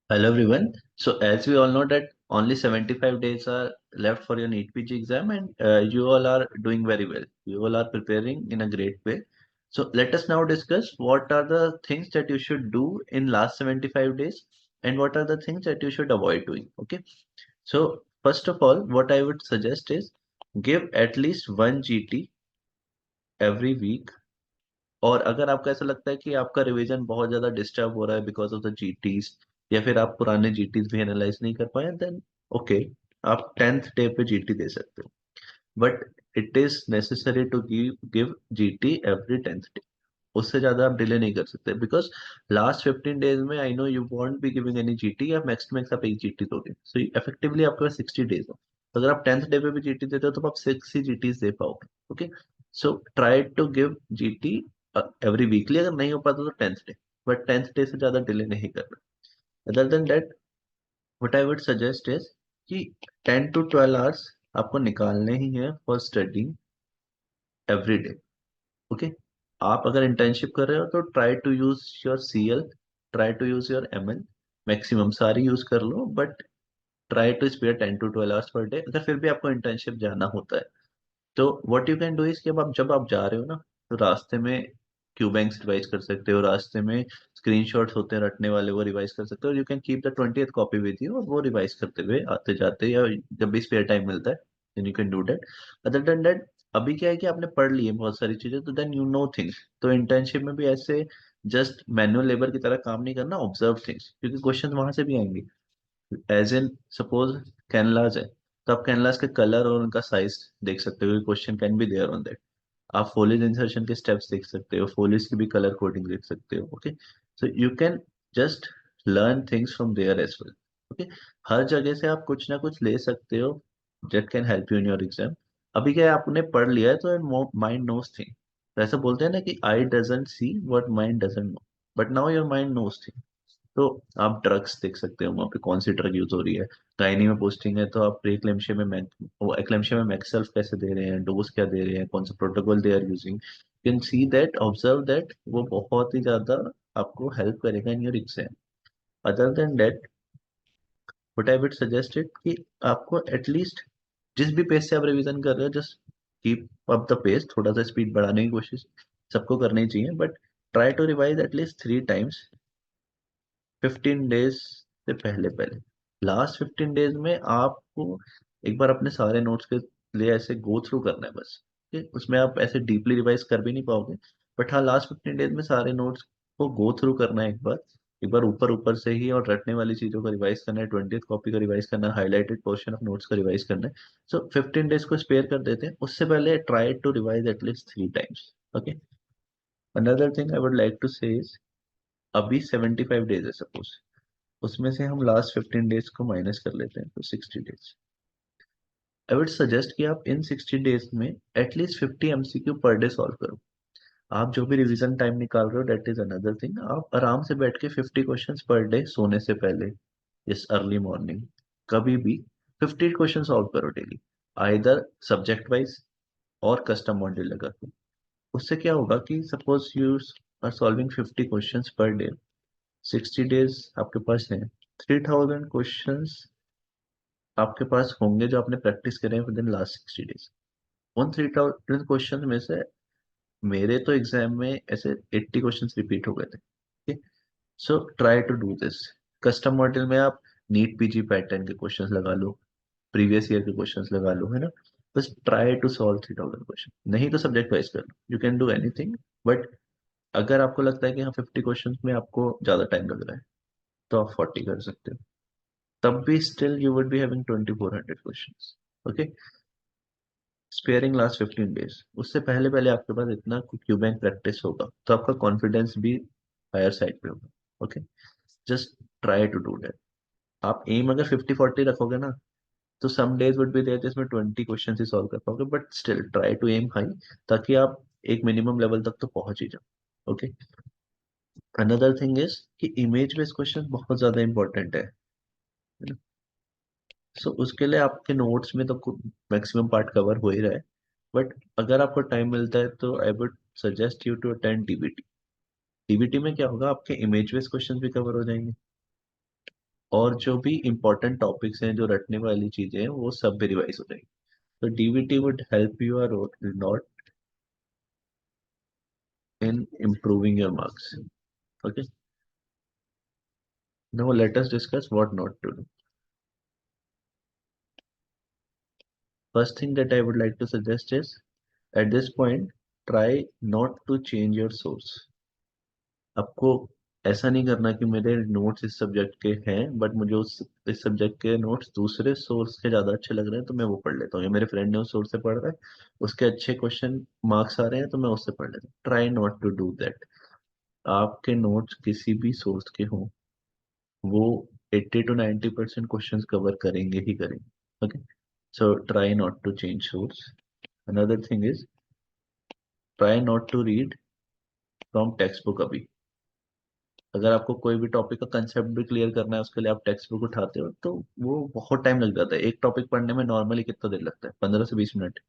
Hello everyone. So as we all know that only 75 days are left for your NEET PG exam and you all are doing very well. You all are preparing in a great way. So let us now discuss what are the things that you should do in last 75 days and what are the things that you should avoid doing. Okay. So first of all, what I would suggest is give at least one GT every week. और अगर आपको ऐसा लगता है कि आपका revision बहुत ज्यादा डिस्टर्ब हो रहा है बिकॉज ऑफ द जीटीज या फिर आप पुराने जीटीज भी एनालाइज नहीं कर पाए देन ओके आप 10th डे पे जीटी दे सकते हो but it is necessary to give GT every 10th day उससे ज्यादा आप डिले नहीं कर सकते बिकॉज लास्ट 15 डेज में I know you want be giving any GT या मैक्स मैक्स आप एक जीटी दोगे सो इफेक्टिवली आपके पास 60 डेज हो तो अगर आप 10th डे पे भी जीटी देते हो तो आप 6 ही जीटीज दे पाओगे okay so try to give GT every weekly अगर नहीं हो पाता तो 10th day but 10th day से ज्यादा डिले नहीं करना other than that what I would suggest is कि 10 to 12 आवर्स आपको निकालने ही है for studying every day okay आप अगर इंटर्नशिप कर रहे हो तो try to use your CL try to use your ML maximum सारी यूज कर लो but try to spare 10 to 12 hours per day अगर फिर भी आपको इंटर्नशिप जाना होता है तो what you can do is कि अब आप जब आप जा रहे हो ना तो रास्ते में क्यूबैंक्स रिवाइज कर सकते हो रास्ते में स्क्रीनशॉट्स होते हैं रटने वाले वो रिवाइज कर सकते हो you can keep the 20th copy with you और वो रिवाइज करते हुए आते जाते या जब भी स्पेयर टाइम मिलता है then you can do that other than that अभी क्या है कि आपने पढ़ ली है बहुत सारी चीजें तो देन यू नो थिंग्स तो इंटर्नशिप में भी ऐसे जस्ट मैनुअल लेबर की तरह काम नहीं करना ऑब्जर्व थिंग्स क्योंकि क्वेश्चन वहां से भी आएंगे एज इन सपोज कैनलास है तो आप कैनलास के कलर और उनका साइज देख सकते हो question can be there on that आप फोलिज इंसर्शन के स्टेप्स देख सकते हो फोलिज की भी कलर कोडिंग देख सकते हो okay so you can just learn things from there as well okay हर जगह से आप कुछ ना कुछ ले सकते हो that can help you in your exam अभी क्या है आपने पढ़ लिया है तो माइंड नोज थिंग तो ऐसा बोलते हैं ना कि I doesn't see what mind doesn't know but now your mind knows thing तो आप ड्रग्स देख सकते हो वहाँ पे कौन सी ड्रग यूज हो रही है गायनी में पोस्टिंग है तो आप प्री एक्लेम्शिया में वो एक्लेम्शिया में मैक्सेल्फ कैसे दे रहे हैं डोज क्या दे रहे हैं कौन सा protocol they are using can see that observe that वो बहुत ही ज्यादा आपको हेल्प करेगा in your exam other than that but I would suggest it कि आपको एटलीस्ट जिस भी पेस से आप रिवीजन कर रहे हो just keep up the pace थोड़ा सा स्पीड बढ़ाने की कोशिश सबको करनी चाहिए but try to revise at least 3 times 15 days से पहले पहले लास्ट 15 डेज में आपको एक बार अपने सारे नोट्स के लिए ऐसे गो थ्रू करना है बस ठीक है? उसमें आप ऐसे डीपली रिवाइज कर भी नहीं पाओगे बट हाँ लास्ट 15 डेज में सारे नोट्स को गो थ्रू करना है एक बार ऊपर ऊपर से ही और रटने वाली चीजों को रिवाइज करना है 20th कॉपी का रिवाइज करना है हाईलाइटेड पोर्शन ऑफ नोट्स का रिवाइज करना है सो 15 डेज को स्पेयर कर देते हैं उससे पहले try to revise at least 3 times okay another thing I would like to say is अभी 75 डेज है सपोज उसमें से हम लास्ट 15 डेज को माइनस कर लेते हैं तो 60 डेज आई वुड सजेस्ट कि आप इन 60 डेज में at least 50 MCQ per day solve करो आप जो भी रिवीजन टाइम निकाल रहे हो दैट इज अनदर थिंग आप आराम से बैठ के 50 क्वेश्चंस पर डे सोने से पहले इस अर्ली मॉर्निंग कभी भी 50 क्वेश्चन सॉल्व करो डेली आइदर सब्जेक्ट वाइज और कस्टम मॉड्यूल लगा के उससे क्या होगा कि suppose you are solving 50 questions per day 60 days आपके पास है 3000 क्वेश्चंस आपके पास होंगे जो आपने प्रैक्टिस करे हैं विद इन लास्ट 60 डेज उन 3000 क्वेश्चन में से मेरे तो एग्जाम में ऐसे 80 क्वेश्चंस रिपीट हो गए थे ठीक so try to do this custom model में आप नीट पीजी पैटर्न के क्वेश्चंस लगा लो प्रीवियस ईयर के क्वेश्चंस लगा लो है ना बस ट्राई टू सॉल्व 3000 क्वेश्चन नहीं तो सब्जेक्ट वाइज कर लो you can do anything but अगर आपको लगता है कि हाँ 50 क्वेश्चन में आपको ज्यादा टाइम लग रहा है तो आप 40 कर सकते हो तब भी still you would be having 2400 questions okay sparing last 15 days उससे पहले पहले आपके पास इतना क्यूबैंक प्रैक्टिस होगा तो आपका कॉन्फिडेंस भी हायर साइड पे होगा okay just try to do that आप एम अगर 50-40 रखोगे ना तो some days would be there जिसमें 20 क्वेश्चन ही सॉल्व कर पाओगे but still try to aim high ताकि आप एक मिनिमम लेवल तक तो पहुंच ही जाओ ओके अनदर थिंग इज कि इमेज बेस्ड क्वेश्चन बहुत ज्यादा इंपॉर्टेंट है ना सो उसके लिए आपके नोट्स में तो मैक्सिमम पार्ट कवर हो ही रहा है बट अगर आपको टाइम मिलता है तो I would suggest you to attend DBT DBT में क्या होगा आपके इमेज बेस्ड क्वेश्चन भी कवर हो जाएंगे और जो भी इम्पोर्टेंट टॉपिक्स हैं, जो रटने वाली चीजें हैं, वो सब भी रिवाइज हो जाएंगी. तो DVT would help you are not in improving your marks. Okay, now let us discuss what not to do. First thing that I would like to suggest is, at this point, try not to change your source. आपको ऐसा नहीं करना कि मेरे notes इस subject के हैं but मुझे उस इस सब्जेक्ट के नोट्स दूसरे सोर्स के ज़्यादा अच्छे लग रहे हैं तो मैं वो पढ़ लेता हूँ, या मेरे फ्रेंड ने उस सोर्स से पढ़ रहा है, उसके अच्छे क्वेश्चन मार्क्स आ रहे हैं तो मैं उससे पढ़ लेता हूँ. Try not to do that. आपके नोट्स किसी भी सोर्स के हों, वो 80 to 90% क्वेश्चंस कवर करेंगे ही करेंगे. Okay, so try not to change source. Another thing is, try not to read from textbook अभी. अगर आपको कोई भी टॉपिक का कंसेप्ट भी क्लियर करना है, उसके लिए आप टेक्स्ट बुक उठाते हो तो वो बहुत टाइम लग जाता है. एक टॉपिक पढ़ने में नॉर्मली कितना देर लगता है? 15 से 20 मिनट.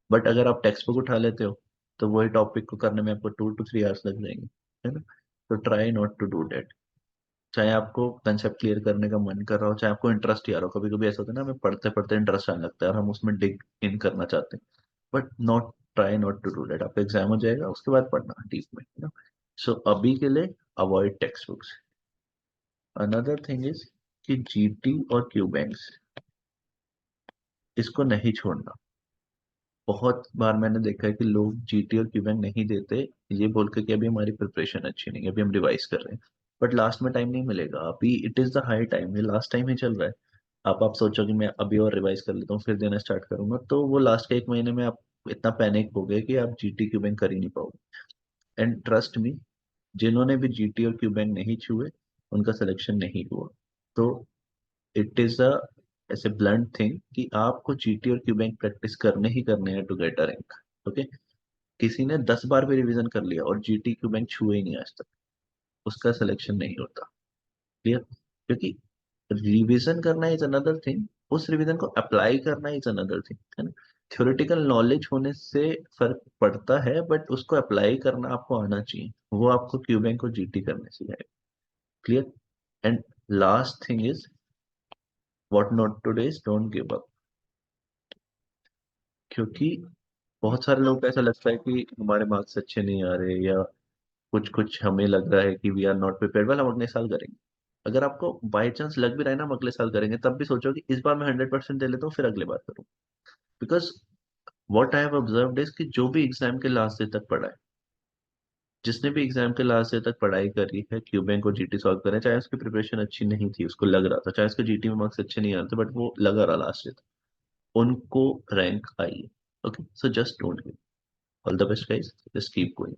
बट अगर आप टेक्स्ट बुक उठा लेते हो तो वही टॉपिक को करने में आपको 2 to 3 आवर्स लग जाएंगे, है ना. तो try not to do that. चाहे आपको कंसेप्ट क्लियर करने का मन कर रहा हो, चाहे आपको इंटरेस्ट ही आ रहा हो. कभी कभी ऐसा होता है ना, हमें पढ़ते पढ़ते इंटरेस्ट आने लगता है और हम उसमें डिग इन करना चाहते हैं. But not try not to do that. आपका एग्जाम हो जाएगा, उसके बाद पढ़ना डीप में, है ना. सो अभी के लिए avoid text books. Another thing is कि जीटी और क्यू बैंक्स, इसको नहीं छोड़ना. बहुत बार मैंने देखा है कि लोग जीटी और क्यू बैंक नहीं देते, ये बोल के कि अभी हमारी प्रिपरेशन अच्छी नहीं है, अभी हम रिवाइज कर रहे हैं. बट लास्ट में टाइम नहीं मिलेगा. अभी it is the high time, ये लास्ट टाइम ही चल रहा है. आप सोचो कि मैं अभी और रिवाइज कर लेता हूँ फिर देना स्टार्ट करूंगा, तो वो लास्ट के 1 महीने में आप इतना पैनिक हो गए कि आप जीटी क्यू बैंक कर ही नहीं पाओगे. एंड ट्रस्ट मी, जिन्होंने भी जीटी और क्यू बैंक नहीं छुए, उनका सिलेक्शन नहीं हुआ. तो इट इज अ ऐसे ब्लंट थिंग कि आपको जीटी और क्यू बैंक प्रैक्टिस करने ही करने हैं to get a rank. Okay, किसी ने 10 बार भी रिवीजन कर लिया और जीटी क्यू बैंक छुए ही नहीं आज तक, उसका सिलेक्शन नहीं होता. क्लियर? क्योंकि रिवीजन करना इज अनदर थिंग, उस रिवीजन को अप्लाई करना इज अनदर थिंग, है ना. थ्योरेटिकल नॉलेज होने से फर्क पड़ता है, बट उसको अप्लाई करना आपको आना चाहिए. वो आपको क्यू बैंक और जीटी करने से आएगा. Clear? And last thing is, what not to do is don't give up. क्योंकि बहुत सारे लोग को ऐसा लगता है कि हमारे मार्क्स अच्छे नहीं आ रहे, या कुछ कुछ हमें लग रहा है कि we are not prepared, well हम अगले साल करेंगे. अगर आपको बाई चांस लग भी रहा है ना हम अगले साल करेंगे, तब भी सोचो कि इस बार मैं 100% दे लेता हूँ फिर अगले बार करूँ. Because what I have observed is कि जो भी एग्जाम के लास्ट डे तक पढ़ा है, जिसने भी एग्जाम के लास्ट डे तक पढ़ाई करी है, क्यू बैंक और जीटी सॉल्व करे, चाहे उसकी प्रिपरेशन अच्छी नहीं थी, उसको लग रहा था, चाहे उसके जीटी में मार्क्स अच्छे नहीं आते बट वो लगा रहा लास्ट डे तक, उनको रैंक आई है. Okay, so just don't give. All the best guys, just keep going.